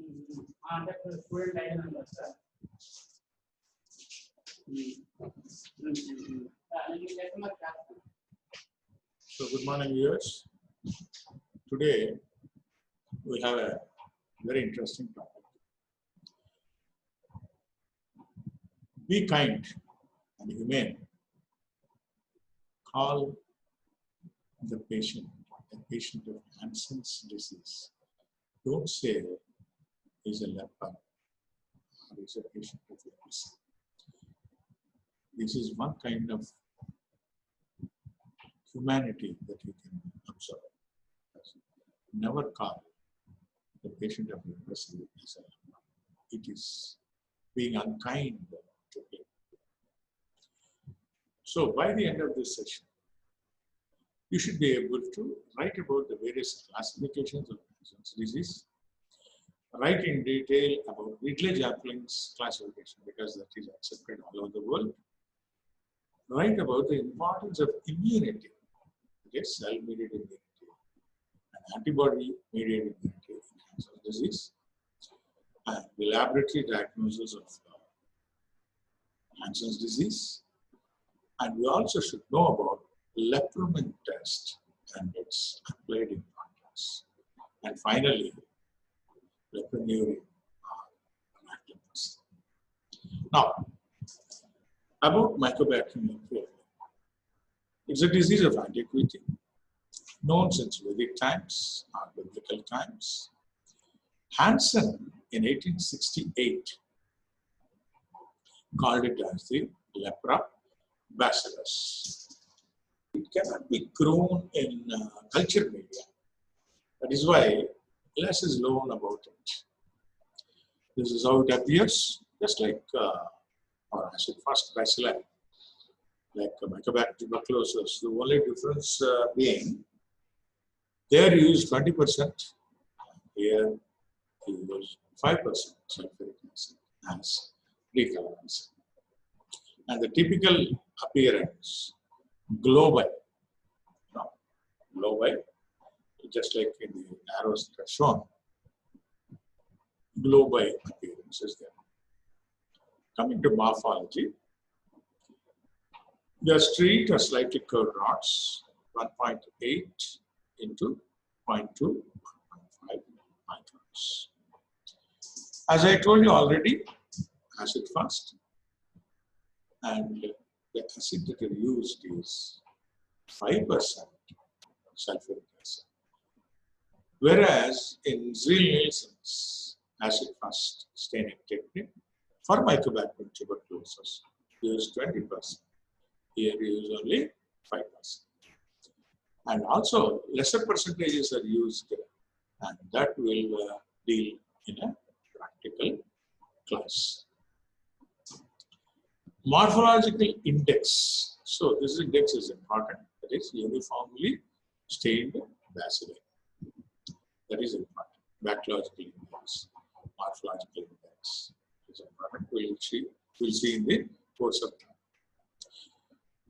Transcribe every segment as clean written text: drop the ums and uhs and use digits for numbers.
So good morning, viewers. Today we have a very interesting topic. Be kind and humane. Call the patient a patient of Hansen's disease. Don't say he's a leper or he's a patient of leprosy. This is one kind of humanity that you can observe. Never call the patient of leprosy as a leper. It is being unkind to him. So by the end of this session, you should be able to write about the various classifications of Hansen's disease, write in detail about Ridley-Japelin's classification because that is accepted all over the world, write about the importance of immunity, cell-mediated immunity, and antibody-mediated immunity in Hansen's disease, and the laboratory diagnosis of Hansen's disease. And we also should know about lepromin test and its applied importance. And finally, leprosy. Now, about Mycobacteria III. It's a disease of antiquity, known since Vedic times or biblical times. Hansen in 1868 called it as the lepra bacillus. It cannot be grown in culture media. That is why less is known about it. This is how it appears, just like our acid-fast bacilli, like Mycobacteria tuberculosis. The only difference being, there you use 20%, here you use 5% sulfuric acid as precolonizer. And the typical appearance, global, just like in the arrows that are shown, global appearance is there. Coming to morphology, the street or slightly curved rods, 1.8 into 0.2, 1.5 microns. As I told you already, acid fast, and the acid that is used is 5% sulfuric acid. Whereas in Zell-Nielsen's acid fast staining technique, for Mycobacterium tuberculosis, you use 20%. Here you use only 5%. And also lesser percentages are used, and that will deal in a practical class. Morphological index. So this index is important. That is uniformly stained bacilli. That is important. Bacteriological index, morphological index is important. We'll see in the course of time.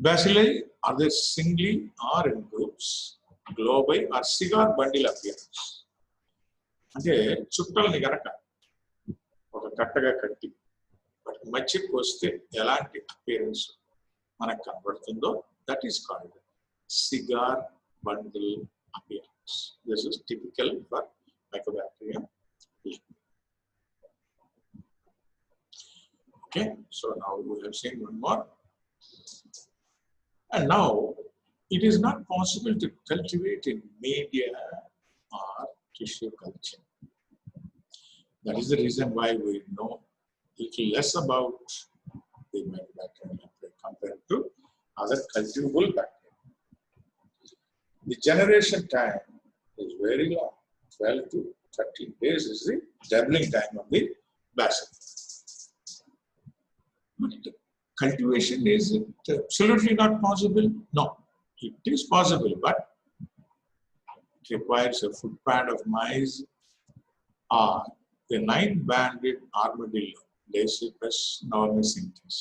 Bacilli are they singly or in groups, globi or cigar bundle appearance. అంటే చుట్టల్ని గనక ఒక కట్టగా కట్టి మధ్యకు వస్తే ఎలాంటి appearance మనకు కనబడుతుందో that is called cigar bundle appearance. This is typical for Mycobacterium. Okay, so now we have seen one more. And now it is not possible to cultivate in media or tissue culture. That is the reason why we know little less about the Mycobacterium compared to other cultivable bacteria. The generation time is very long, 12 to 13 days is the doubling time of the bacillus. But cultivation is absolutely not possible? No, it is possible, but it requires a footpad of mice or the 9-banded armadillo, Dasypus normosinthus.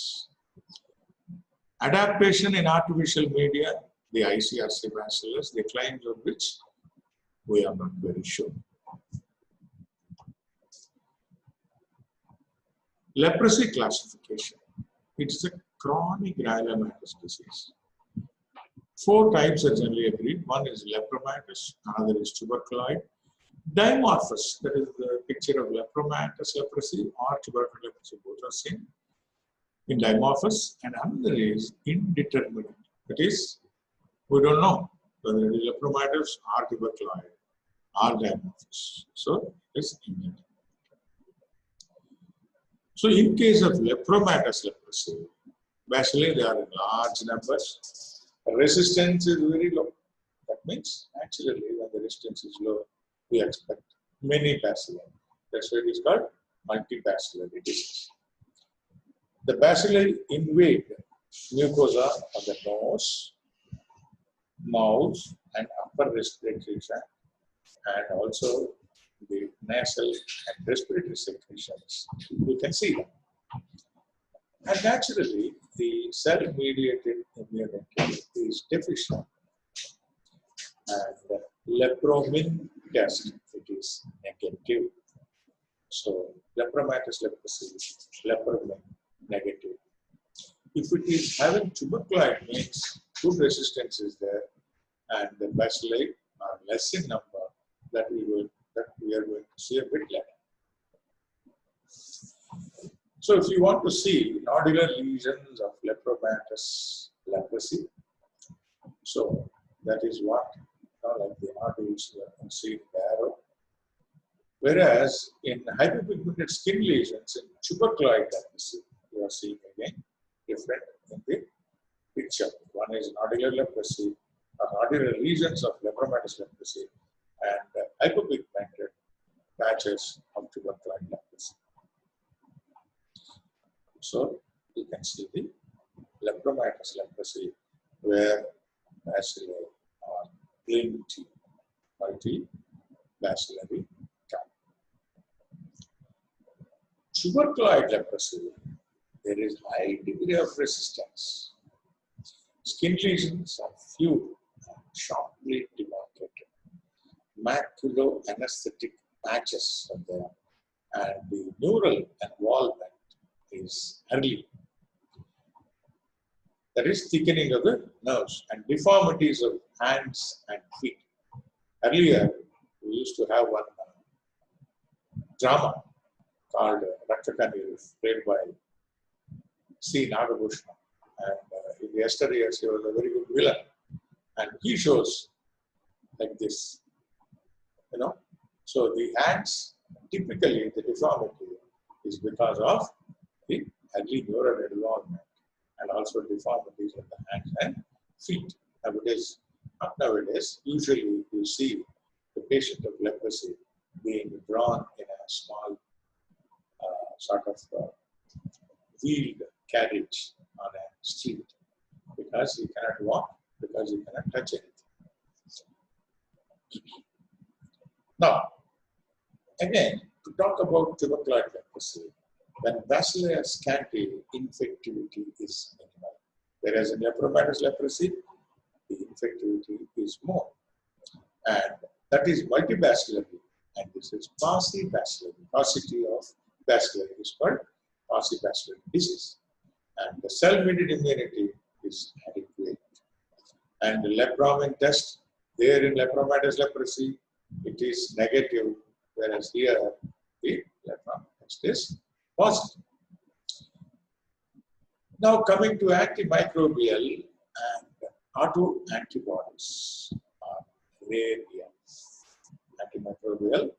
Adaptation in artificial media, the ICRC bacillus, the claims of which we are not very sure. Leprosy classification. It's a chronic rhizomatous disease. 4 types are generally agreed. One is lepromatous, another is tuberculoid. Dimorphous, that is the picture of lepromatous leprosy or tubercular leprosy, both are seen in dimorphous, and another is indeterminate. That is, we don't know whether it is lepromatous or tuberculoid or dimorphous. So, it's indeterminate. So, in case of lepromatous leprosy, bacilli, they are in large numbers. Resistance is very low. That means, naturally, when the resistance is low, we expect many bacilli. That's why it is called multibacillary disease. The bacilli invade mucosa of the nose, mouth, and upper respiratory tract, and also the nasal and respiratory secretions. You can see them. And naturally, the cell-mediated immunity is deficient. And lepromin test, it is negative. So, lepromatous leprosy, lepromin negative. If it is having tuberculoid, means good resistance is there, and the bacilli are less in number, that we are going to see a bit later. So, if you want to see nodular lesions of lepromatous leprosy, so that is what, like the nodules you can see in the arrow. Whereas in hyperpigmented skin lesions in tuberculoid leprosy, you are seeing again different in the picture. One is nodular leprosy, or nodular lesions of lepromatous leprosy, and hyperpigmented patches of tuberculoid leprosy. So you can see the lepromatous leprosy where bacilli are plenty, multi-bacillary type. Tuberculoid leprosy, there is high degree of resistance. Skin lesions are few and sharply demarcated. Maculoanesthetic patches are there, and the neural involvement is early. That is thickening of the nerves and deformities of hands and feet. Earlier, we used to have one drama called Raktakani, played by C. Nagabhushna. And in the yesteryears, he was a very good villain. And he shows like this, you know. So the hands, typically the deformity is because of the early neural involvement and also deformities of the hands and feet. Nowadays, not nowadays, usually you see the patient of leprosy being drawn in a small sort of wheeled carriage on a street because he cannot walk, because he cannot touch anything. Now, again, to talk about tuberculoid leprosy, when bacilli are scanty, infectivity is minimal. Whereas in lepromatous leprosy, the infectivity is more. And that is multibacillary, and this is paucibacillary. Paucity of bacilli is called paucibacillary disease. And the cell-mediated immunity is adequate. And the lepromin test, there in lepromatous leprosy, it is negative, whereas here the lepromin test is positive. Now coming to antimicrobial and autoantibodies are rare here. Antimicrobial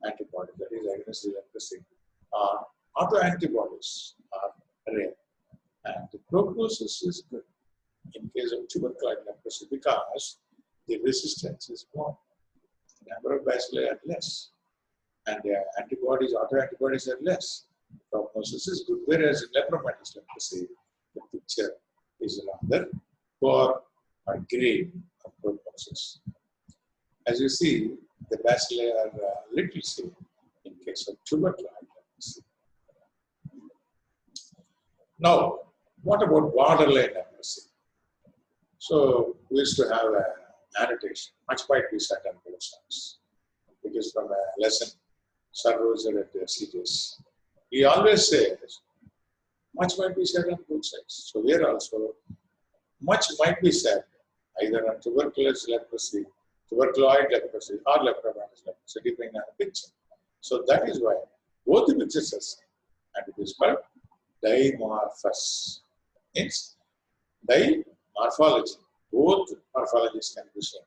antibodies, that is against the leprosy, autoantibodies are rare. And the prognosis is good in case of tuberculoid leprosy because the resistance is more. The number of bacilli are less. And the antibodies, autoantibodies are less. Prognosis is good. Whereas in lepromatous leprosy, the picture is rather poor or gray of prognosis. As you see, the bacilli are little safe in case of tuberculoid leprosy. Now, what about borderline leprosy? So, we used to have an annotation, much might be said on both sides. It is from a lesson, Sir Roser at the CTS. he always says, much might be said on both sides. So here also, much might be said either on tuberculosis leprosy, tuberculoid leprosy, or lepromatous leprosy, depending on the picture. So that is why both the pictures are same, and it is called dimorphous. Means dimorphology. Both morphologies can be seen,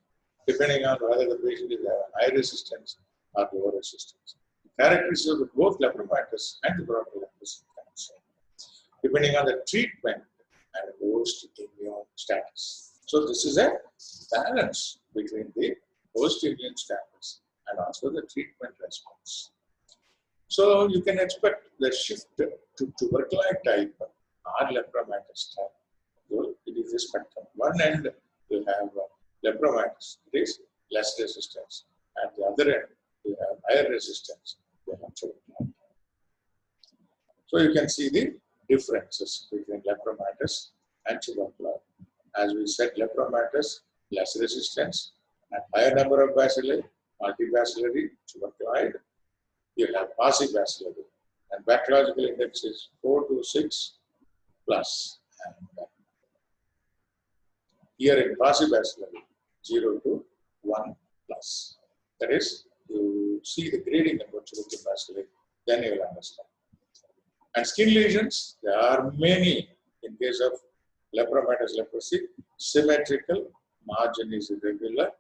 depending on whether the patient is having high resistance or low resistance. Characteristics of both lepromatous and tuberculosis leprosy can be seen, depending on the treatment and host immune status. So this is a balance between the host immune status and also the treatment response. So you can expect the shift to tuberculoid type or lepromatous type. So it is a spectrum. One end you have lepromatous, it is less resistance. At the other end you have higher resistance, you have tuberculoid. So you can see the differences between lepromatous and tuberculosis. As we said, lepromatous, less resistance, and higher number of bacilli, multibacillary, tuberculosis. You have paucibacillary, and bacteriological index is 4 to 6 plus. And here in paucibacillary, 0 to 1 plus. That is, you see the grading about tuberculosis, then you will understand. And skin lesions, there are many in case of lepromatous leprosy. Symmetrical, margin is irregular,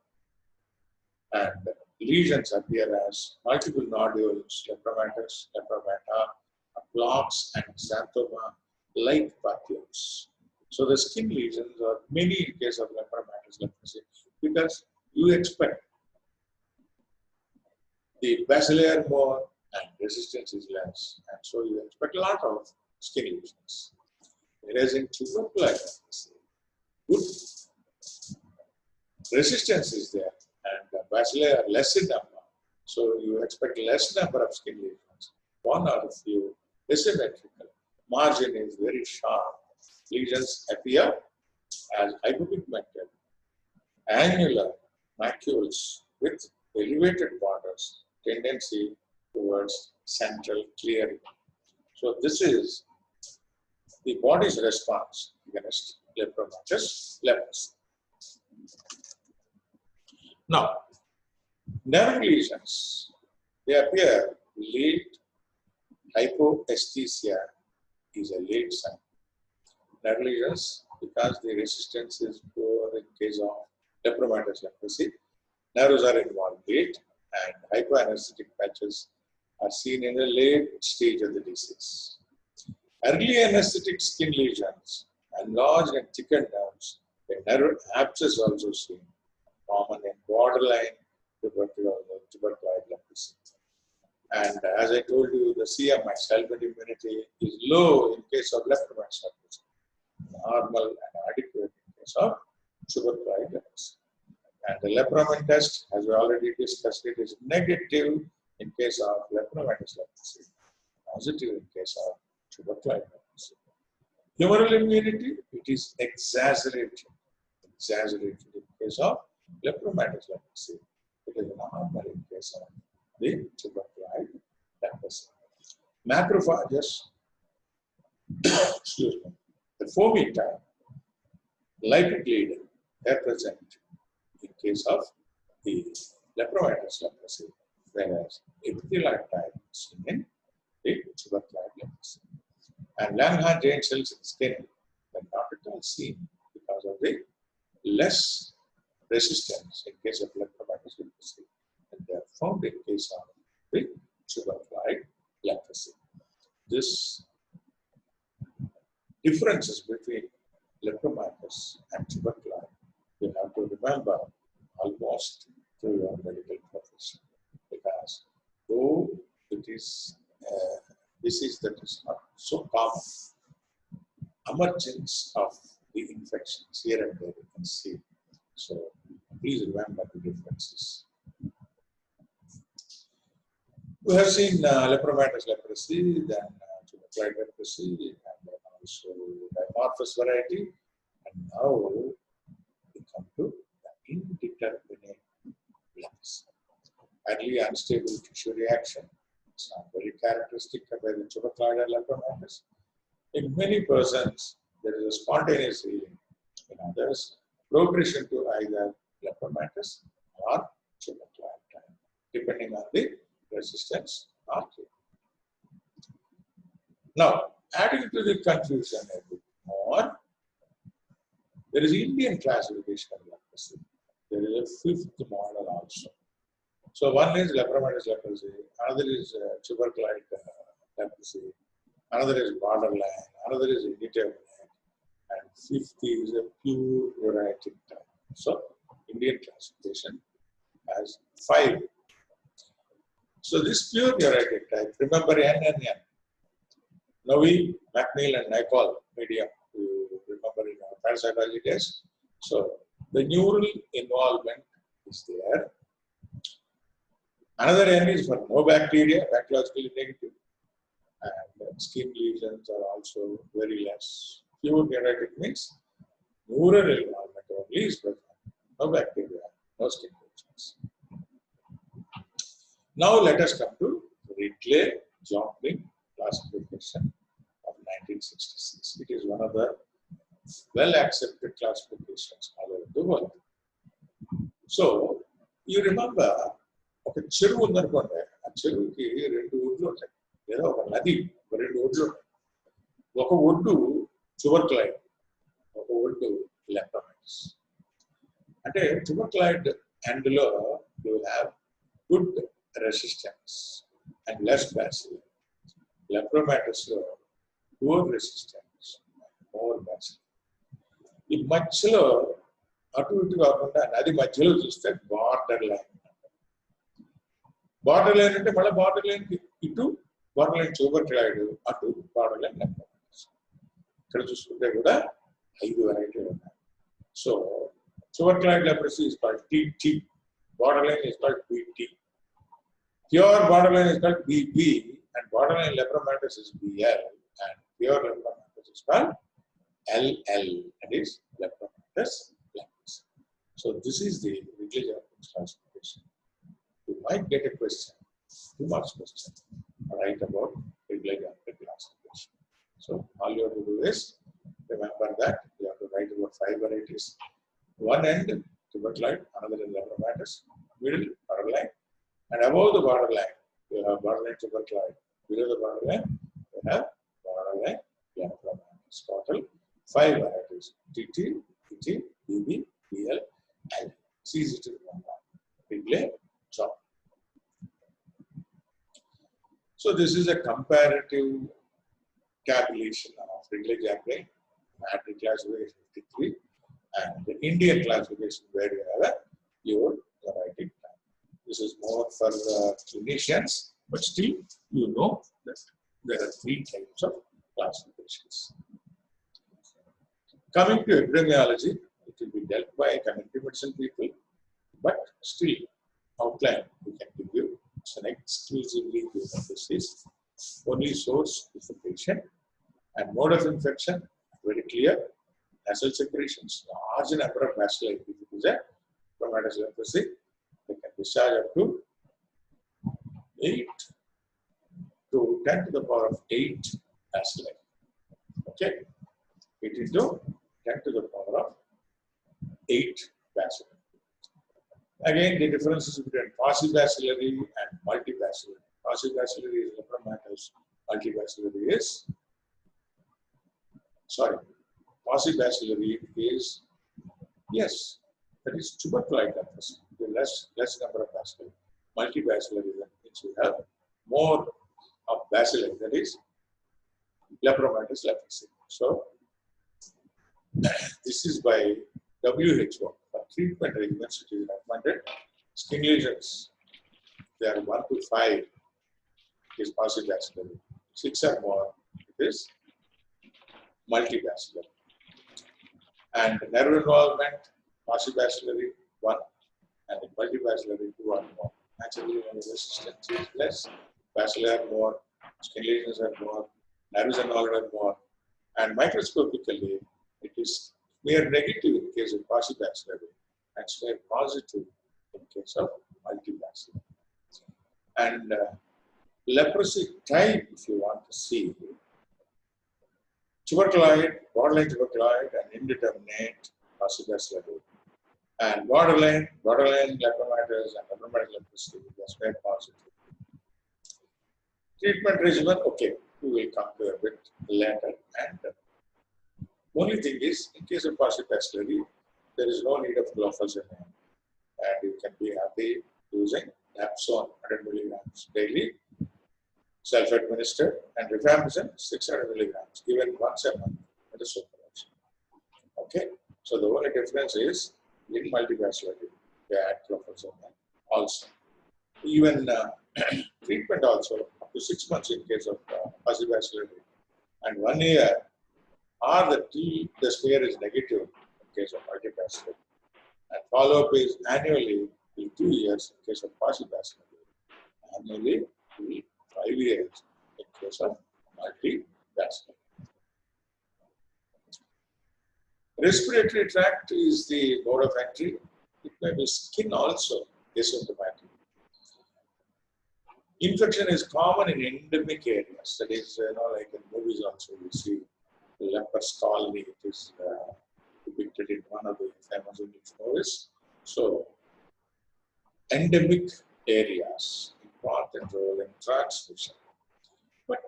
and lesions appear as multiple nodules, lepromatous, lepramata, blocks, and xanthoma-like papules. So the skin lesions are many in case of lepromatous leprosy because you expect the bacilli are more and resistance is less, and so you expect a lot of skin lesions. Whereas in tuberculosis, good resistance is there, and the bacilli are less in number, so you expect less number of skin lesions. One or a few asymmetrical. Margin is very sharp. Lesions appear as hypopigmented, annular macules with elevated borders, tendency towards central clearing. So this is the body's response against lepromatous leprosy. Now, nerve lesions, they appear late. Hypoesthesia is a late sign. Nerve lesions, because the resistance is poor in case of lepromatous leprosy, nerves are involved late, and hypoanesthetic patches are seen in the late stage of the disease. Early anesthetic skin lesions, enlarged and thickened nerves, a nerve abscess also seen, common in borderline tuberculosis leprosy. And as I told you, the CMI, self-immunity, is low in case of lepromatous leprosy, normal and adequate in case of tuberculosis leprosy. And the lepromin test, as we already discussed, it is negative in case of lepromatous leprosy, positive in case of tuberculosis leprosy. Humoral immunity, it is exaggerated in case of lepromatous leprosy. It is normal in case of the tuberculosis leprosy. Macrophages, excuse me, the foamy type, lipid leader, they are present in case of the lepromatous leprosy, whereas epithelial type is seen in the tuberculosis leprosy. And Langerhans cells in skin are not at all seen because of the less resistance in case of lepromatous leprosy, and they are found in case of the tuberculosis leprosy. This differences between lepromatous and tuberculosis, you have to remember almost through your medical profession, because though it is a disease that is not so common, emergence of the infections here and there you can see. So please remember the differences. We have seen lepromatous leprosy, then tuberculosis leprosy, and then also dimorphous variety, and now we come to the indeterminate leprosy. Early unstable tissue reaction, It's not very characteristic compared to tuberculosis and lepromatous. In many persons, there is a spontaneous healing. In others, progression to either lepromatous or tuberculosis, depending on the resistance or treatment. Now, adding to the confusion a bit more, there is Indian classification of leprosy. There is a fifth model also. So one is lepromatous leprosy, another is tuberculosis leprosy, another is borderline, another is indeterminate, and fifth is a pure uritic type. So Indian classification has 5. So this pure uritic type, remember NNN, Novi, McNeil and Nicol medium, you remember in our parasitology days. So the neural involvement is there. Another N is for no bacteria, bacteriologically negative, and skin lesions are also very less. Pure uritic means neural involvement only is present, no bacteria, no skin lesions. Now let us come to Ridley-Joplin classification of 1966. It is one of the well-accepted classifications all over the world. So, you remember, ఒక చెరువు ఉందనుకోండి, ఆ చెరువుకి 2 ఒడ్లు ఉంటాయి, లేదా ఒక నది 2 ఒడ్లు ఉంటాయి. ఒక ఒడ్డు tuberculosis, ఒక ఒడ్డు lepromatous. అంటే tuberculosis ఎండ్లో you will have good resistance and less bacilli. Lepromatous లో poor resistance, more bacilli. ఈ మధ్యలో అటు ఇటు కాకుండా నది మధ్యలో చూస్తే బార్డర్ లైన్. బార్డర్ లైన్ అంటే మళ్ళీ బార్డర్ లైన్ ఇటు బార్డర్ లైన్ tuberculosis, అటు బార్డర్ లైన్ lepromatous. ఇక్కడ చూసుకుంటే కూడా 5 వెరైటీలు ఉన్నాయి. So tuberculosis leprosy is called TT, borderline is called BT, pure borderline is called BB, and borderline lepromatous is BL, and pure lepromatous is called LL, that is lepromatous leprosy. So this is the Ridley-Joplin classification. You might get a question, 2 marks question, right about Ridley-Joplin classification. So all you have to do is remember that you have to write about 5 varieties. One end tuberculosis, another is lepromatous, middle borderline, and above the borderline you have borderline tuberculosis. Below the borderline you have borderline lepromatous. Total 5 varieties: TT, PT, BB, BL, L. It's easy to remember. Ridley-Joplin. So this is a comparative tabulation of Ridley-Joplin, Matrix classification 53, and the Indian classification where you have a pure uritic type. This is more for clinicians, but still you know that there are 3 types of classifications. Coming to epidemiology, it will be dealt by community medicine people, but still outline we can give you. It's an exclusively human disease. Only source is the patient, and mode of infection very clear. Nasal secretions, large number of bacilli. If it is a lepromatous leprosy, they can discharge up to 8 to 10 to the power of 8 bacilli. Okay, 8 into 10 to the power of 8 bacilli. Again, the differences between paucibacillary and multibacillary. Paucibacillary is lepromatous, multibacillary is, paucibacillary is, yes, that is tuberculosis leprosy. Less number of bacilli. Multibacillary means you have more of bacilli, that is lepromatous leprosy. So this is by WHO for treatment regimens, which is recommended. Skin lesions, they are 1 to 5 is paucibacillary. 6 or more, it is multibacillary. And nerve involvement, paucibacillary 1, and multibacillary 2 or more. Naturally, when the resistance is less, bacilli are more, skin lesions are more, nerves involved are more, and microscopically, it is smear negative in case of paucibacillary and smear positive in case of multibacillary. And leprosy type, if you want to see, tuberculoid, borderline tuberculoid, and indeterminate paucibacillary. And borderline lepromatous and lepromatous leprosy, that's very positive. Treatment regimen, okay, we will come to a bit later. And only thing is, in case of paucibacillary, there is no need of clofazimine, and you can be happy using Dapsone 100 milligrams daily, self-administered, and rifampicin 600 milligrams given once a month at a supervision. Okay, so the only difference is in multibacillary, they add clofazimine also. Even treatment also up to 6 months in case of paucibacillary, and 1 year, or the smear is negative in case of multibacillary, and follow-up is annually in 2 years in case of paucibacillary, annually in 5 years in case of multibacillary. Respiratory tract is the mode of entry. It may be skin also, asymptomatic. Infection is common in endemic areas. That is, like in movies also, you see the leper's colony. It is depicted in one of the famous English movies. So, endemic areas, important role in transmission. But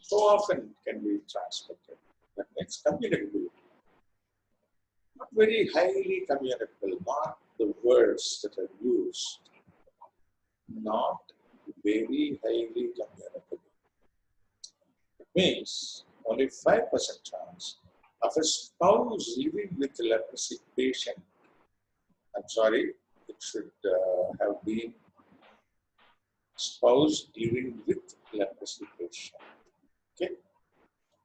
so often can be transmitted. That makes communicability. Not very highly communicable. Mark the words that are used. Not very highly communicable. It means only 5% chance of a spouse living with a leprosy patient. I'm sorry, it should have been spouse living with leprosy patient. Okay?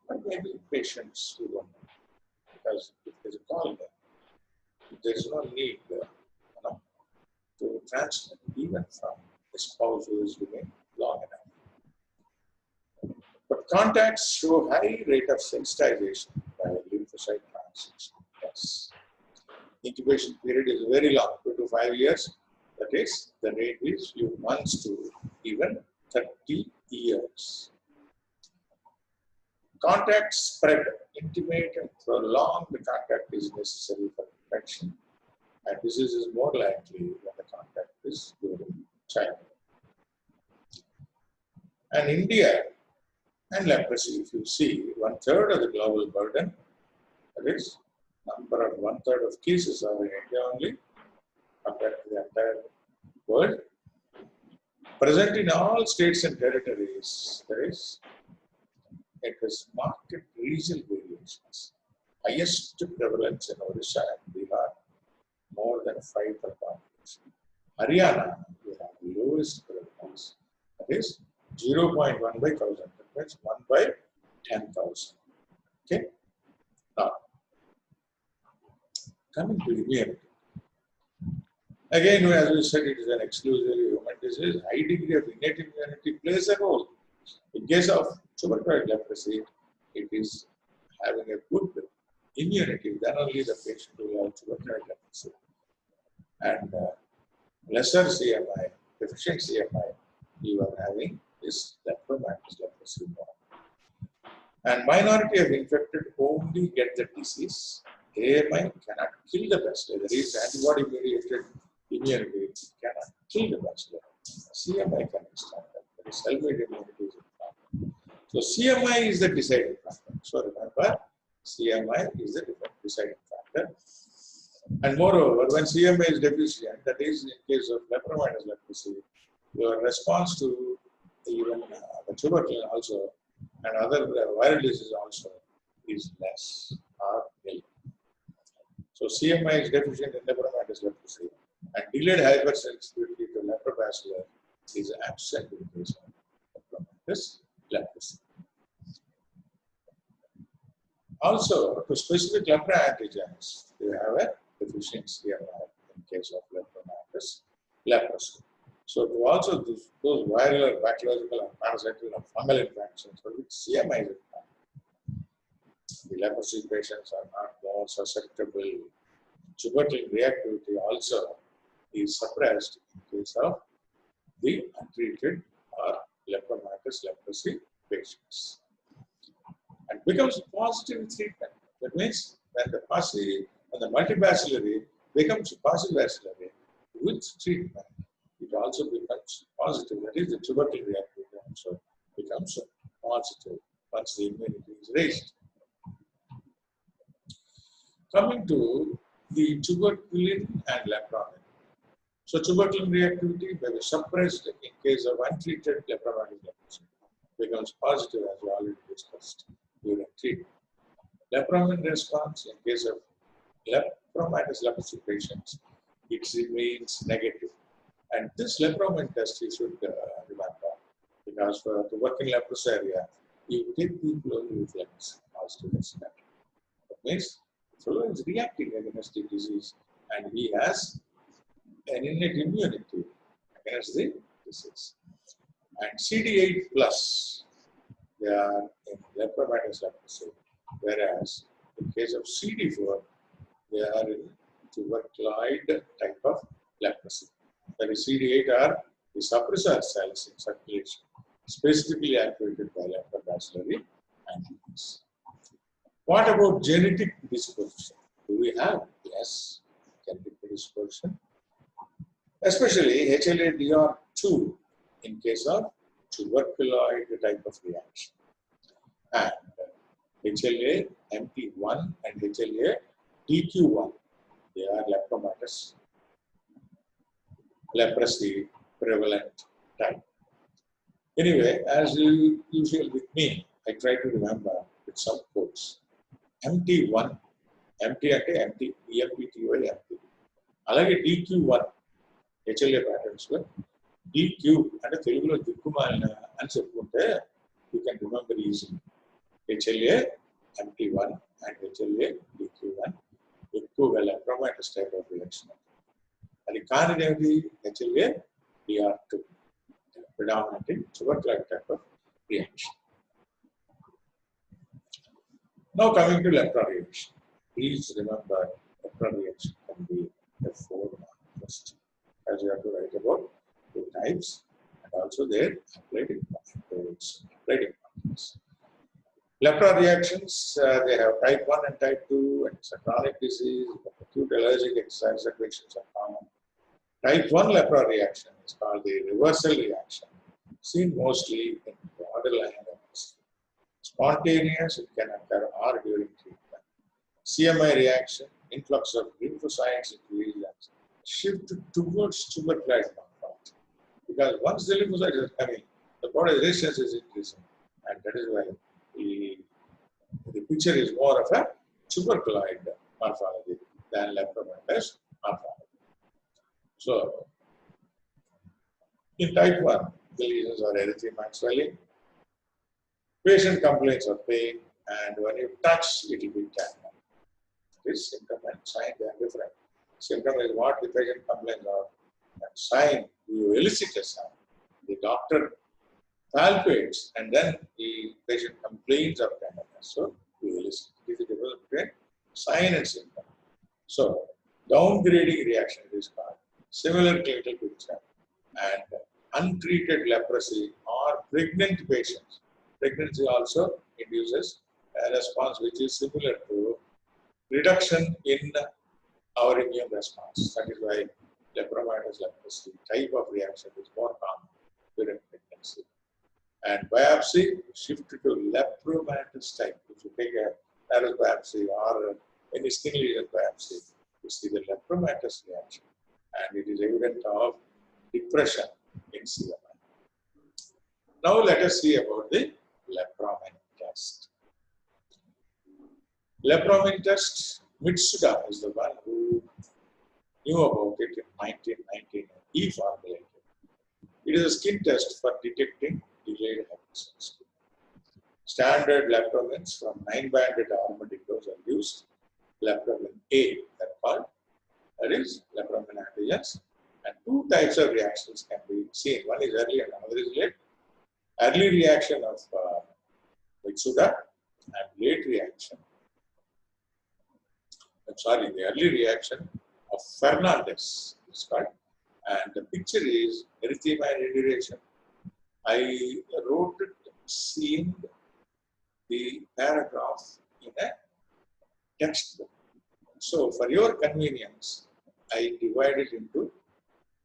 But maybe patients who don't know. Because if there's a colony, there is no need to transmit even from a spouse who is living long enough. But contacts show high rate of sensitization by lymphocyte transition. Yes. Incubation period is very long, 2 to 5 years. That is, the rate is few months to even 30 years. Contact spread, intimate and prolonged contact is necessary for infection, and disease is more likely when the contact is during childhood. And India and leprosy, if you see, 1/3 of the global burden, that is, number of 1/3 of cases are in India only, compared to the entire world. Present in all states and territories, it has marked regional variations. Highest prevalence in Odisha and Bihar, more than 5 per population. Haryana, we have the lowest prevalence, that is 0.1 by 1,000, that means 1 by 10,000. Okay? Now, coming to immunity. Again, as we said, it is an exclusively human disease. High degree of innate immunity plays a role. In case of tuberculosis leprosy, it is having a good immunity, then only the patient will have tuberculosis leprosy. And lesser CMI, deficient CMI, you are having this lepromatous leprosy more. And minority of infected only get the disease. AMI cannot kill the bacillus. There is antibody-mediated immunity cannot kill the bacillus. CMI can withstand that. There is cell-mediated immunity is important. So CMI is the deciding factor. So remember, CMI is the deciding factor. And moreover, when CMI is deficient, that is in case of lepromatous leprosy, your response to even the tuberculosis also and other viral diseases also is less or nil. So CMI is deficient in lepromatous leprosy, and delayed hypersensitivity to leprobacillus is absent in case of lepromatous leprosy. Also, to specific lepra antigens, you have a deficient CMI in case of lepromatous leprosy. So, to also those viral or bacteriological or parasitical or fungal infections for which CMI is important, the leprosy patients are not more susceptible. Tuberculin reactivity also is suppressed in case of the untreated or lepromatous leprosy patients and becomes positive with treatment. That means when the multibacillary becomes bacillary with treatment, it also becomes positive. That is, the tubercle reactivity also becomes positive once the immunity is raised. Coming to the tuberculin and lepromin. So tuberculin reactivity may be suppressed in case of untreated lepromatous leprosy. Becomes positive as we already discussed during treatment. Lepromin response in case of lepromatous leprosy patients, it remains negative. And this lepromin test you should remember, because for the working leprosy area, you take people only with leprosy, positive response. That means the fellow is reacting against the disease and he has an innate immunity against the disease. And CD8 plus, they are in lepromatous leprosy, whereas in case of CD4, they are in tuberculoid type of leprosy. That is, CD8 are the suppressor cells in circulation, specifically activated by leprobacillary antibodies. What about genetic predisposition? Do we have? Yes, genetic predisposition, especially HLA-DR2 in case of tuberculoid type of reaction, and HLA-MP1 and HLA-DQ1, they are lepromatous leprosy prevalent type. Anyway, as usual with me, I try to remember with some quotes. MT1, MT అంటే MT, EMPTY, MT. అలాగే DQ1, HLA patterns లో DQ అంటే తెలుగులో దిక్కుమాలిన అని చెప్పుకుంటే you can remember easily. HLA MT1 and HLA DQ1 ఎక్కువగా lepromatous type of reaction. అది కానిదేమిటి HLA DR2, predominantly tuberculoid type of reaction. Now coming to lepra reaction. Please remember, lepra reaction can be a 4-mark question, as you have to write about 2 types and also their applied importance. Lepra reactions, they have type 1 and type 2, and it's a chronic disease. Acute allergic exercise reactions are common. Type 1 lepra reaction is called the reversal reaction, seen mostly in borderline leprosy. Spontaneous, it can occur or during treatment. CMI reaction, influx of lymphocytes into lesions, shift towards tuberculoid morphology. Because once the lymphocytes are coming, the body resistance is increasing, and that is why the picture is more of a tuberculoid morphology than lepromatous morphology. So, in type 1, the lesions are erythema and swelling. Patient complains of pain, and when you touch, it will be tender. This symptom and sign, they are different. Symptom is what the patient complains of, and sign, you elicit a sign. The doctor palpates, and then the patient complains of tenderness. So, you elicit. This is the difference between sign and symptom. So, downgrading reaction is called. Similar clinical picture, and untreated leprosy or pregnant patients. Pregnancy also induces a response which is similar to reduction in our immune response. That is why lepromatous leprosy type of reaction is more common during pregnancy. And biopsy, shift to lepromatous type. If you take a virus biopsy or any skin lesion biopsy, you see the lepromatous reaction, and it is evident of depression in CMI. Now let us see about the lepromin test. Lepromin test, Mitsuda is the one who knew about it in 1919 and he formulated. It is a skin test for detecting delayed hypersensitivity. Standard lepromins from 9-banded armadillos are used. Lepromin A, that's called. That is lepromin antigens. And 2 types of reactions can be seen. One is early and another is late. Early reaction of Mitsuda and late reaction. The early reaction of Fernandez is called. And the picture is erythema and induration I wrote it seeing the paragraph in a textbook. So for your convenience, I divide it into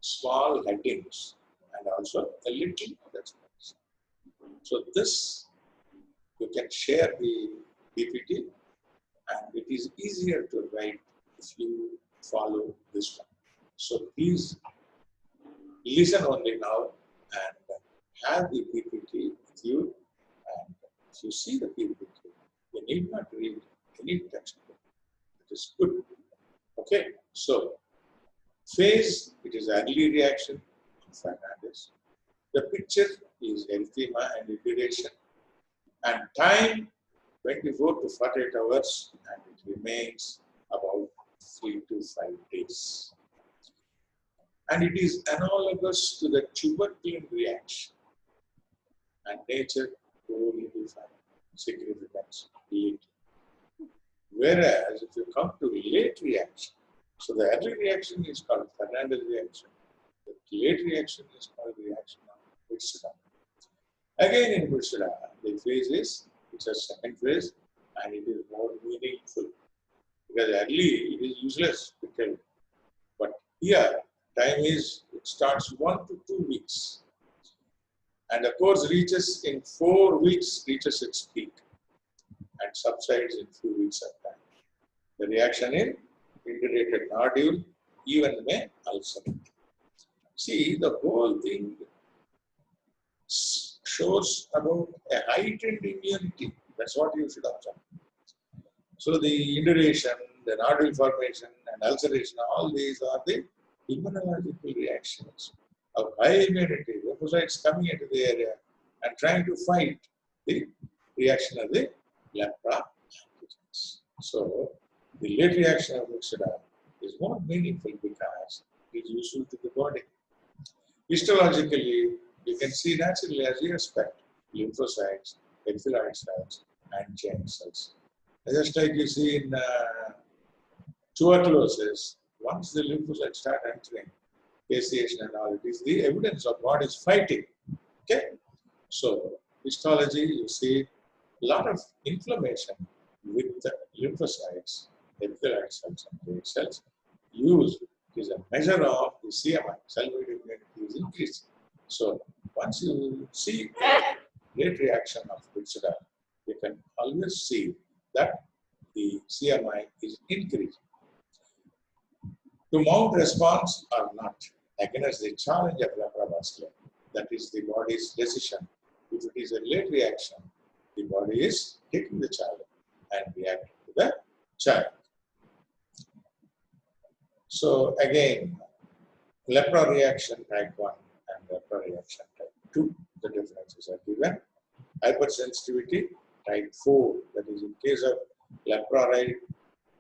small headings and also a little explanation. So this, you can share the PPT and it is easier to write if you follow this one. So please listen only now and have the PPT with you, and if you see the PPT, you need not read any textbook. It is good. Okay, so phase, it is early reaction in Fernandez. The picture is erythema and iteration, and time 24 to 48 hours, and it remains about 3 to 5 days. And it is analogous to the tuberculin reaction, and nature only defines significance later. Whereas if you come to late reaction, so the early reaction is called Fernandez reaction, the late reaction is called reaction of Krishna. Again in Krishna, the phase is, it's a second phase and it is more meaningful, because early it is useless to tell. But here, time is, it starts 1 to 2 weeks. And the course reaches in 4 weeks, reaches its peak and subsides in few weeks of time. The reaction in indurated nodule, even may ulcer. See, the whole thing shows about a heightened immunity. That's what you should observe. So the induration, the nodule formation and ulceration, all these are the immunological reactions of high immunity, lymphocytes coming into the area and trying to fight the reaction of the lepra antigens. So the late reaction of Mycobacteria is more meaningful because it is useful to the body. Histologically, you can see naturally as you expect lymphocytes, epithelial cells, and giant cells. Just like you see in tuberculosis, once the lymphocytes start entering, caseation and all, it is the evidence of what is fighting. Okay? So, histology, you see a lot of inflammation with the lymphocytes, epithelial cells, and giant cells. Used is a measure of the CMI, cell-mediated immunity is increasing. So, once you see late reaction of Mycobacteria, you can always see that the CMI is increasing. To mount response or not against the challenge of lepra, that is the body's decision. If it is a late reaction, the body is taking the challenge and reacting to the challenge. So again, lepra reaction type 1 and lepra reaction type 2, the differences are given. Hypersensitivity type 4, that is in case of lepra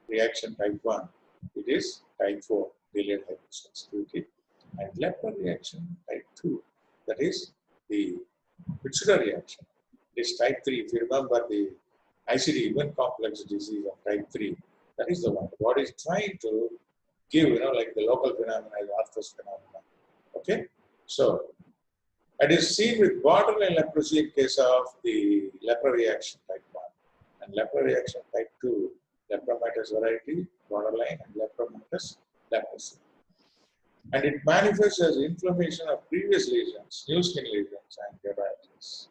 reaction type 1, it is type 4, delayed hypersensitivity. And lepra reaction type 2, that is the Mycobacteria reaction, it is type 3. If you remember the ICD, immune complex disease of type 3, that is the one. The body is trying to give, like the local phenomena, the Arthur's phenomena. Okay? So, it is seen with borderline leprosy in case of the lepra reaction type 1 and lepra reaction type 2, lepromatous variety, borderline, and lepromatous leprosy. And it manifests as inflammation of previous lesions, new skin lesions, and keratitis.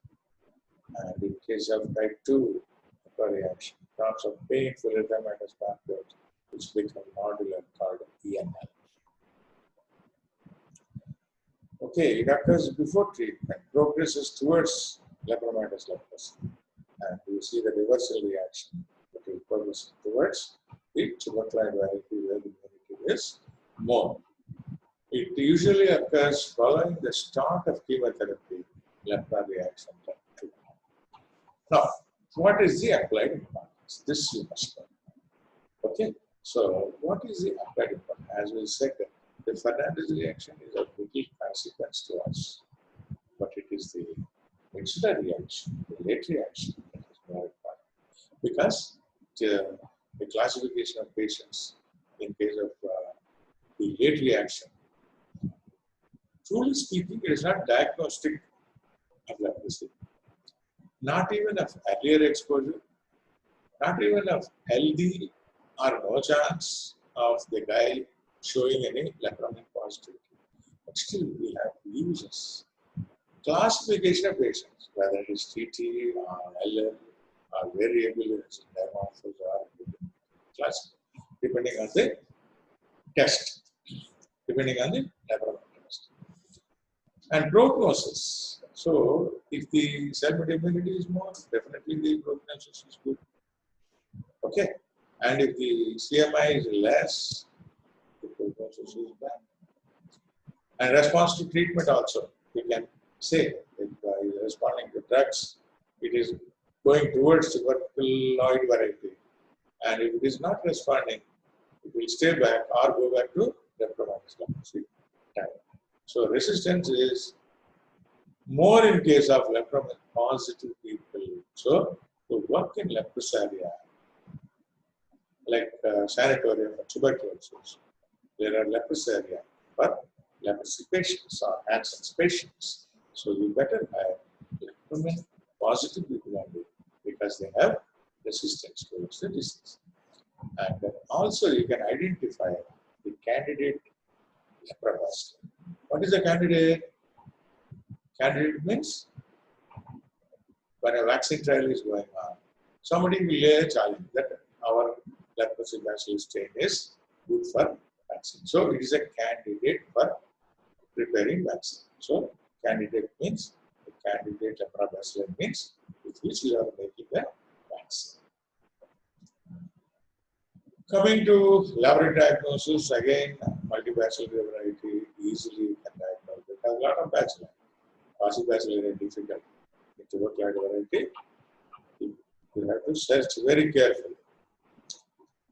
And in case of type 2 lepra reaction, forms of painful erythematous pathways, which become nodular called ENL. Okay, it occurs before treatment, progresses towards lepromatous leprosy, and you see the reversal reaction that will progress towards the tuberculin variety where the immunity is more. It usually occurs following the start of chemotherapy, lepra reaction type 2. Now, what is the applied importance? This you must know. Okay, so what is the applied importance? As we said, the Fernandez reaction is of little consequence to us, but it is the Mycobacteria reaction, the late reaction, that is more important. Because the classification of patients in case of the late reaction, truly speaking, it is not diagnostic of leprosy. Not even of earlier exposure, not even of healthy or no chance of the guy showing any lepromin positivity. But still, we have uses. Classification of patients, whether it is TT or LL or variable, it's dimorphous or class, depending on the test, depending on the lepromin test. And prognosis. So, if the cell immunity is more, definitely the prognosis is good. Okay. And if the CMI is less, the prognosis is bad. And response to treatment also, we can say if responding to drugs, it is going towards tuberculoid variety. And if it is not responding, it will stay back or go back to lepromycin type. So resistance is more in case of lepromin positive people. So to work in leprosaria, like sanatorium for tuberculosis, there are leprosaria for leprosy patients or Hansen's patients. So you better have lepromin positive people only because they have resistance towards the disease. And then also you can identify the candidate leprobacillus. What is a candidate? Candidate means when a vaccine trial is going on, somebody will lay a challenge that our leprosy bacillus strain is good for vaccine. So it is a candidate for preparing vaccine. So candidate means the candidate leprobacillus means with which we are making a vaccine. Coming to laboratory diagnosis, again, multibacillary variety easily can diagnose because a lot of bacilli. Bacillus are difficult. In tuberculosis variety, you have to search very carefully.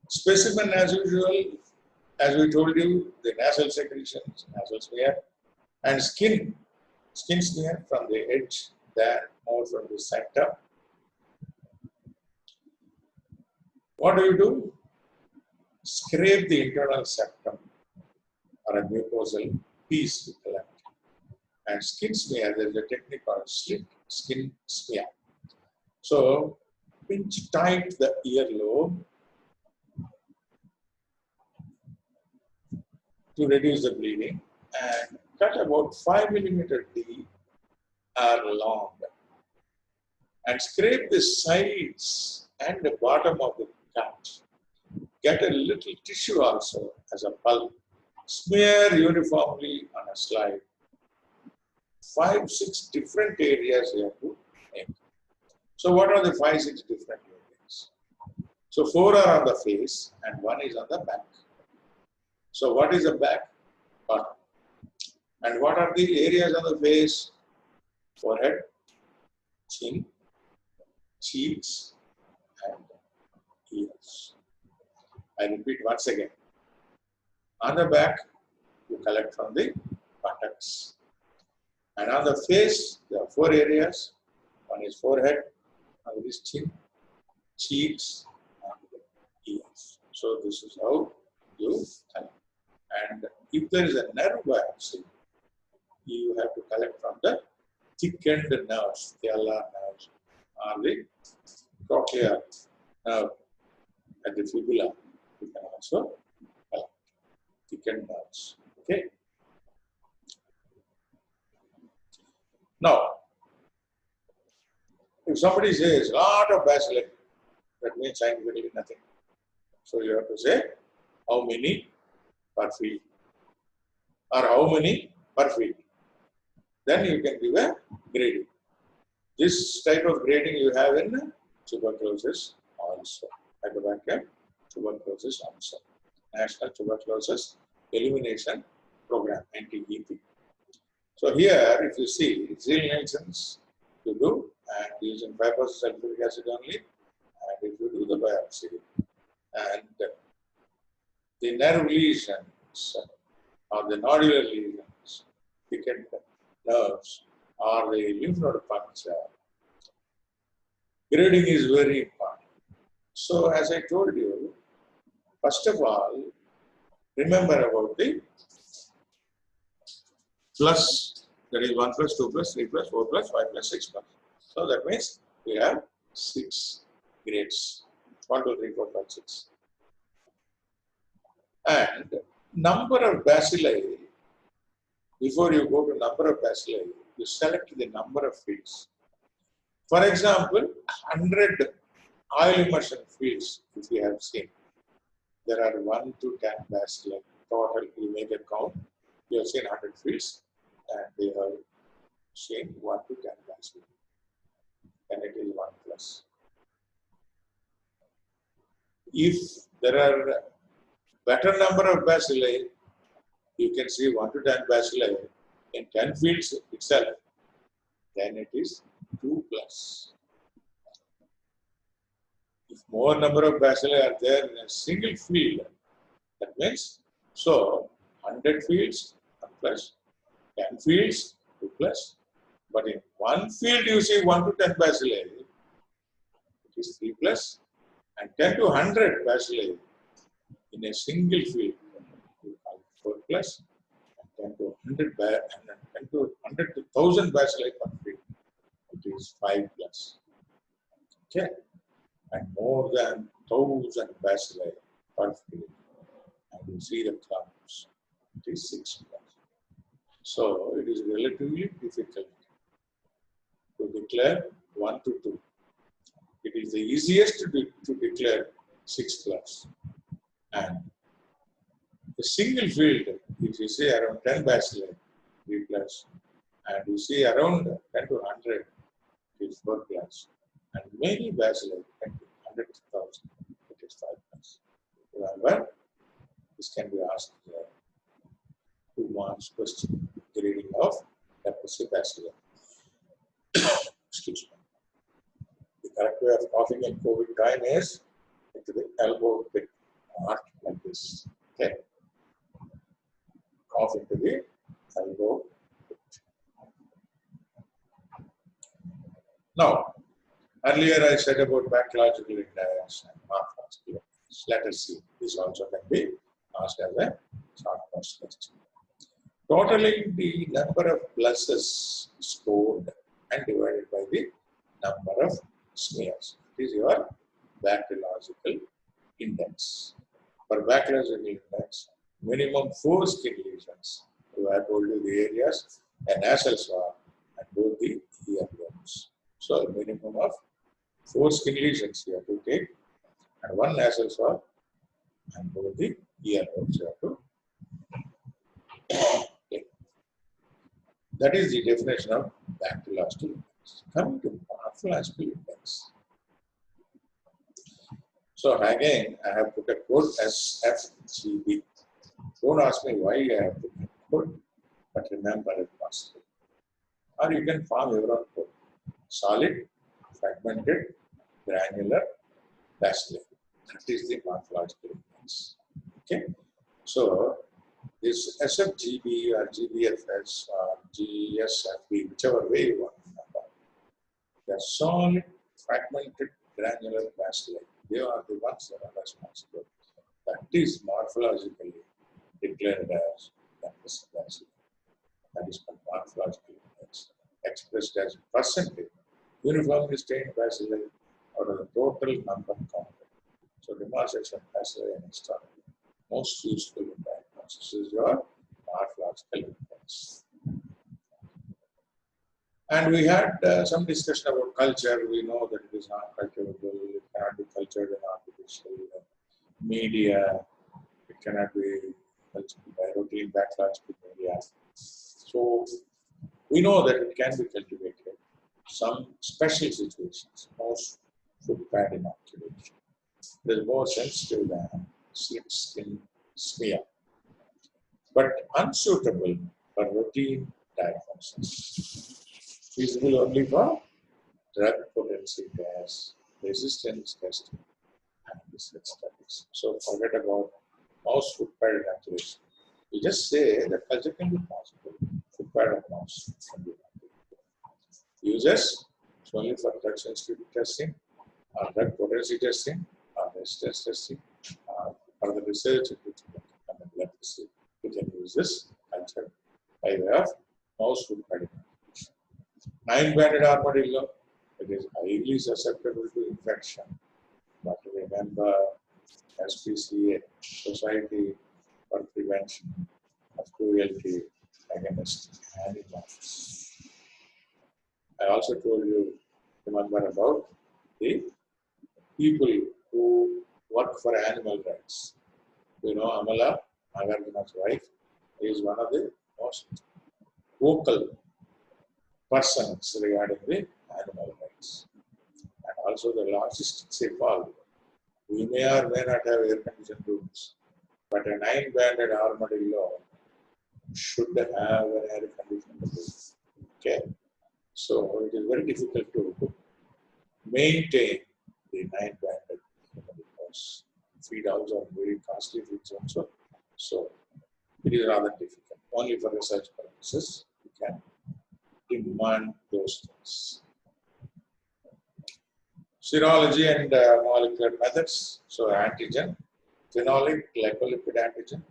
Specimen, as usual, as we told you, the nasal secretions, nasal smear, and skin smear from the edge, then more from the center. What do? Scrape the internal septum or a mucosal piece with the left. And skin smear, there is a technique called slit skin smear. So, pinch tight the earlobe to reduce the bleeding and cut about 5 mm deep or long and scrape the sides and the bottom of the cut. Get a little tissue also as a pulp. Smear uniformly on a slide. 5-6 different areas you have to make. So what are the 5-6 different areas? So 4 are on the face and 1 is on the back. So what is the back? Bottom. And what are the areas on the face? Forehead, chin, cheeks, and ears. I repeat once again. On the back, you collect from the buttocks. And on the face, there are 4 areas. One is forehead, another is chin, cheeks, and ears. So this is how you collect. And if there is a nerve biopsy, you have to collect from the thickened nerves, the ulnar nerves, or the cochlear nerve at the fibula. You can also collect thickened nerves. Okay. Now, if somebody says lot of bacilli, that means scientifically nothing. So you have to say how many per field or how many per field. Then you can give a grading. This type of grading you have in tuberculosis also. Mycobacteria tuberculosis also. National Tuberculosis Elimination Program, NTEP. So here, if you see, Nielsen's you do, and using 5% sulfuric acid only, and if you do the biopsy, and the nerve lesions or the nodular lesions, thickened nerves, or the lymph node puncture, grading is very important. So, as I told you, first of all, remember about the plus That is 1 plus 2 plus 3 plus 4 plus 5 plus 6 plus. So that means we have 6 grades. 1, 2, 3, 4, 5, 6. And number of bacilli, before you go to number of bacilli, you select the number of fields. For example, 100 oil immersion fields, if you have seen, there are 1 to 10 bacilli. Total, you make a count. You have seen 100 fields, and they have seen 1 to 10 bacilli. And it is 1 plus. If there are better number of bacilli, you can see 1 to 10 bacilli in 10 fields itself, then it is 2 plus. If more number of bacilli are there in a single field, that means, so 100 fields, 1 plus, 10 fields, 2 plus. But in one field you see 1 to 10 bacilli, it is 3 plus, and 10 to 100 bacilli in a single field, 4 plus, and 10 to 100, 10 to 100 to 1000 bacilli per field, it is 5 plus. Okay, and more than 1000 bacilli per field, and you see the clumps, it is 6 plus. So it is relatively difficult to declare 1 to 2. It is the easiest to declare 6 plus. And a single field, if you say around 10 bacilli, 3 plus, and you see around 10 to 100, it is 4 plus. And many bacilli, 10 to 100 to 1000, it is 5 plus. Remember, this can be asked 2 marks question, grading of depressive bacilli. Excuse me. The correct way of coughing in COVID time is into the elbow pit, not like this. Okay. Cough into the elbow pit. Now, earlier I said about bacteriological index and morphological index. Let us see. This also can be asked as a short course question. Totaling the number of pluses scored and divided by the number of smears. It is your bacteriological index. For bacteriological index, minimum 4 skin lesions. I have told you the areas, a nasal swab, and both the earlobes. So a minimum of 4 skin lesions you have to take, and 1 nasal swab, and both the earlobes you have to take. That is the definition of bacteriological index. Coming to morphological index. So again, I have put a code as FGB. Don't ask me why I have put a code, but remember it possible. Or you can form your own code. Solid, fragmented, granular, bacilli. That is the morphological index. Okay. So this SFGB or GBFS or GSFB, whichever way you want to remember, they are solid, fragmented, granular bacilli. They are the ones that are responsible. That is morphologically declared as bacilli. That is called morphological index, expressed as percentage, uniformly stained bacilli out of the total number counted. So demonstration of bacilli and histology, most useful in diagnosis is your morphological index. And we had some discussion about culture. We know that it is not culturable, it cannot be cultured in artificial media, it cannot be cultured by routine bacteriological media. So we know that it can be cultivated. Some special situations, most food pad inoculation. It is more sensitive than slit skin smear, but unsuitable for routine diagnosis. Feasible only for drug potency test, resistance testing, and research studies. So forget about mouse food pad inoculation. You just say that culture can be possible. Food pad of mouse can be uses only for drug sensitivity testing, or drug potency testing, or resistance testing, or for the research and blood testing. We can use this culture by way of mouse food identification. 9-banded armadillo, it is highly susceptible to infection. But remember, SPCA, Society for Prevention of Cruelty Against Animals. I also told you, remember about the people who work for animal rights. You know, Amala, Nagarjuna's wife, is one of the most vocal persons regarding the animal rights. And also the logistics involved. We may or may not have air-conditioned rooms, but a 9-banded armadillo should have an air-conditioned room. Okay, so it is very difficult to maintain the 9-banded because feed also are very costly feeds also. So it is rather difficult. Only for research purposes we can demand those things. Serology and molecular methods. So antigen, phenolic, glycolipid antigen,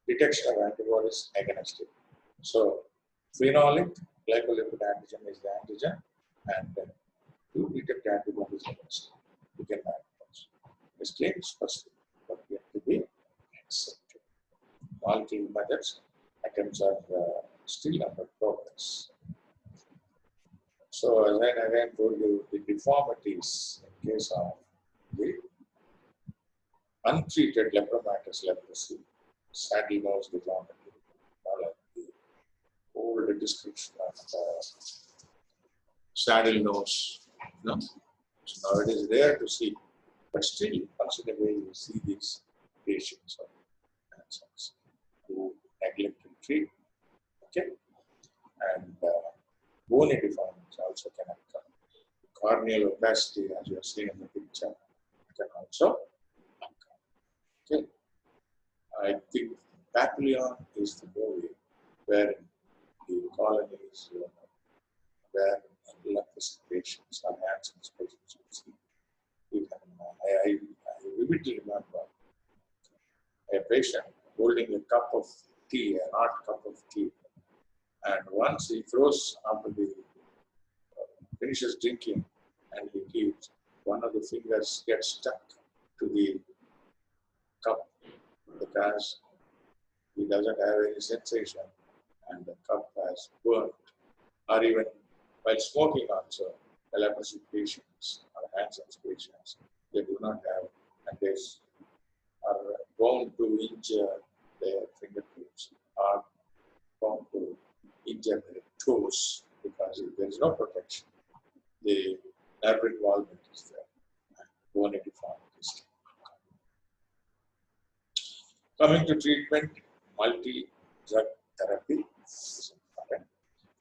detection of antibodies against it. So phenolic, glycolipid antigen is the antigen, and to detect antibodies against it, we can diagnose. This claims first, but yet to be accepted. Molecular methods attempts are still under progress. So as I again told you, the deformities in case of the untreated lepromatous leprosy, saddle nose deformity, like the old description of saddle nose. No? So now it is rare to see, but still once in a way you see these patients of cancers who neglect to treat. Okay, and bony deformities also can occur. Corneal opacity, as you are seeing in the picture, can also occur. Okay, I think Papillon is the movie where the colonies where leprosy patients or handsome patients would see. I vividly remember a patient holding a cup of tea, an hot cup of tea, and once he throws after the finishes drinking and he keeps, one of the fingers gets stuck to the cup because he doesn't have any sensation and the cup has burnt. Or even while smoking also, the leprosy patients or handsome patients, they do not have, and they are bound to injure their fingertips or bound to injure their toes because there is no protection. The nerve involvement is there, and bony deformities. Coming to treatment, multi-drug therapy is important.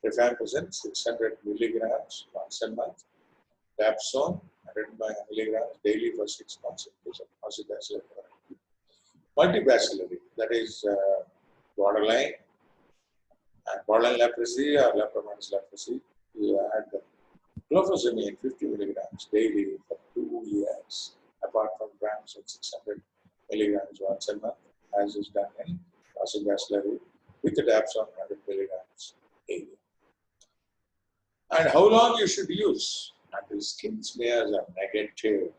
Rifampicin 600 milligrams once a month, Dapsone 100 milligrams daily for 6 months in case of possible therapy. Multibacillary, that is borderline leprosy or lepromatous leprosy, you add clofazimine 50 milligrams daily for 2 years, apart from grams of 600 milligrams once a month, as is done in possibacillary with the Dapsone 100 milligrams daily. And how long you should use? Until skin smears are negative.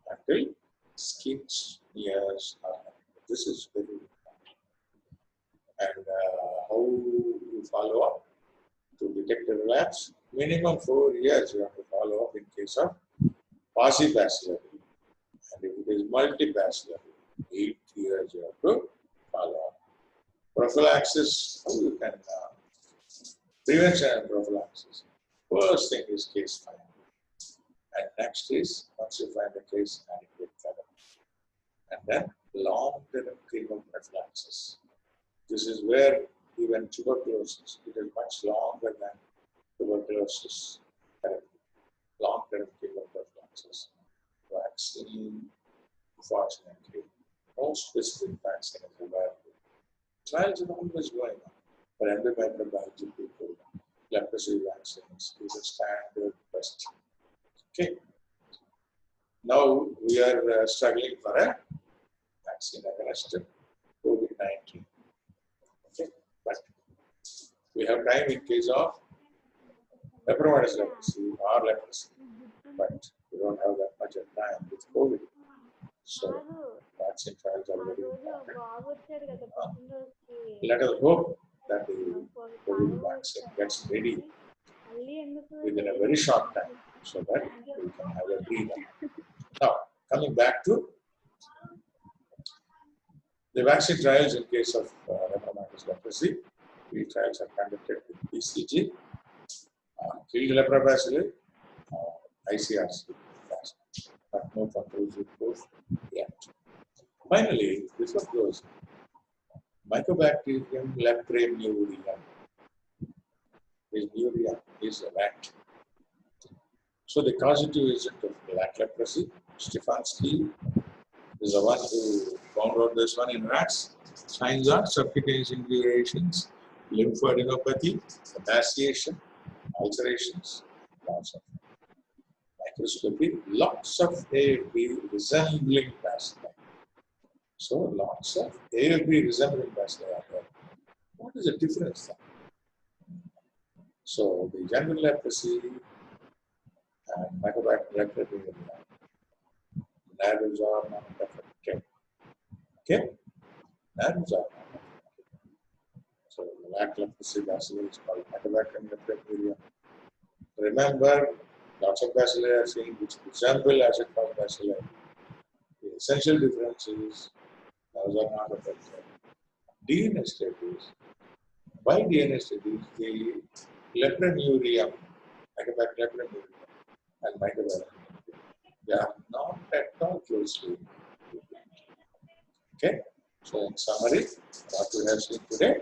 Until skin smears are negative. This is very important. And how you follow up to detect a relapse? Minimum 4 years you have to follow up in case of possibacillary. And if it is multibacillary, 8 years you have to follow up. Prophylaxis, how you can prevention and prophylaxis. First thing is case finding. And next is, once you find the case, adequate therapy. And then long-term chemoprophylaxis. This is where even tuberculosis, it is much longer than tuberculosis therapy. Long-term chemoprophylaxis. Vaccine, unfortunately, no specific vaccine is available. Trials are always going on. For endomicrobiology people, leprosy vaccines is a standard question. Okay. Now we are struggling for a vaccine against COVID-19. Okay. But We have time in case of lepromatous leprosy or leprosy, but we don't have that much of time with COVID. So vaccine trials are very important. Let us hope that the COVID vaccine gets ready within a very short time so that we can have a breather. Now, coming back to the vaccine trials in case of lepromatous leprosy, these trials are conducted with BCG, field leprobacilli, ICRC, but no conclusive proof yet. Finally, before closing, Mycobacterium leprae is a rat. So the causative agent of rat leprosy, Stefanski, is the one who found out this one in rats. Signs are subcutaneous indurations, lymphadenopathy, emaciation, ulcerations, lots of microscopy, lots of AFB resembling bacilli. So lots of AFB resembling bacilli are there. What is the difference then? So the general leprosy and Mycobacterium leprae narrows are not affected. Okay? Narrows are not affected. So the rat leprosy bacilli is called Mycobacterium leprae. Remember, lots of bacilli are seen which resemble acid-fast bacilli. The essential difference is those are not affected. DNA studies, by DNA studies, the leprae, Mycobacterium leprae, and Mycobacterium, they are not at all closely related. Okay? So in summary, what we have seen today,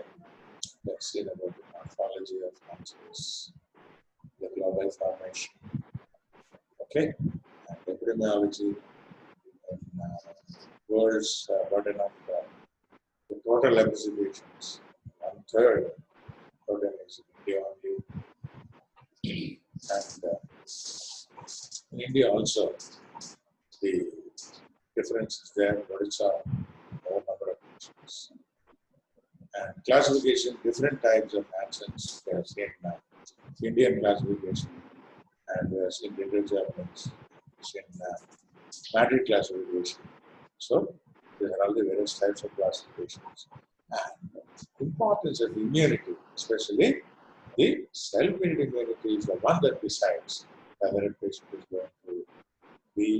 let's see about the morphology of consciousness, the global formation, okay, and epidemiology in world's burden of the total leprosy patients. 1/3 total is India only, and in India also the difference is there. Odisha, more number of patients, and classification, different types of accents we have seen now. Indian classification, and we have seen different Japanese, seen Madrid classification. So these are all the various types of classifications. And importance of immunity, especially the self-limited immunity, is the one that decides whether a patient is going to be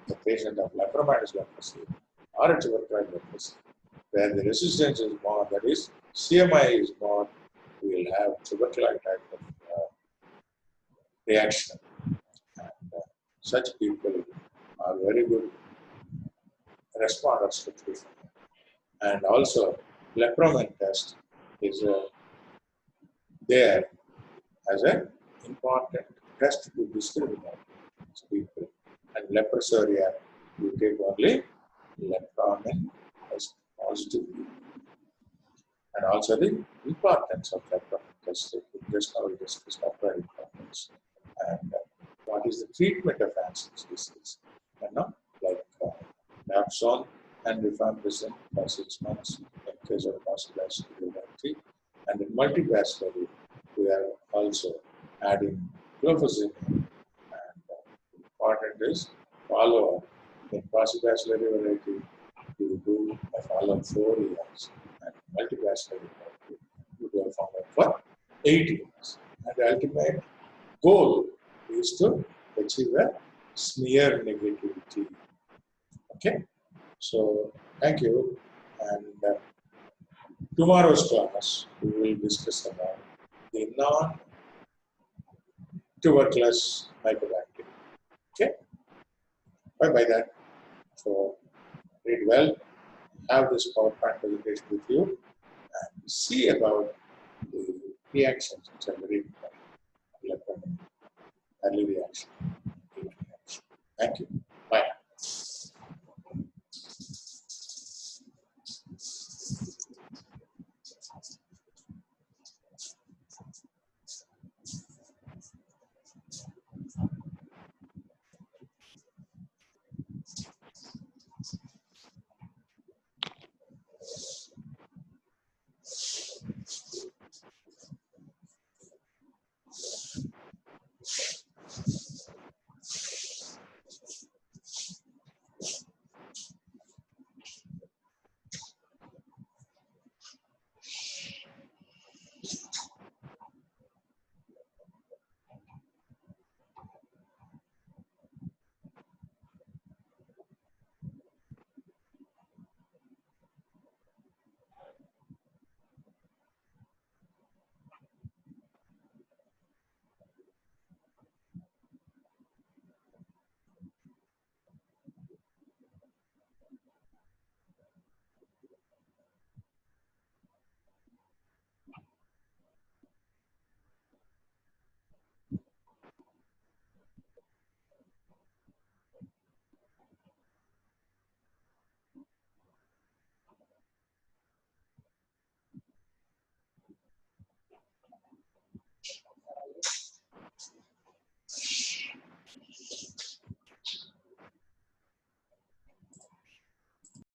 a patient of lepromatous leprosy or a tuberculosis leprosy. Where the resistance is more, that is, CMI is more, we will have tuberculosis type of reaction. And such people are very good responders to treatment. And also, lepromin test is there as an important test to discriminate people. And leprosuria, you take only lepromin as positive. And also the importance of lepromin test, just now we discussed upper importance. And what is the treatment of Hansen's disease? And now, like Napson and rifampicin for 6 months in case of possibility. And in multibacillary, we are also adding clofazimine. And important is follow-up. In possibacillary variety, you do a follow-up 4 years. And multibacillary variety, you do a follow-up for 8 years. And the ultimate goal is to achieve a smear negativity. Okay? So, thank you. And tomorrow's class, we will discuss about the non-tuberculous mycobacteria. Okay? Bye-bye then. So, read well, have this PowerPoint presentation with you, and see about the reactions which are very important. Early reaction. Thank you.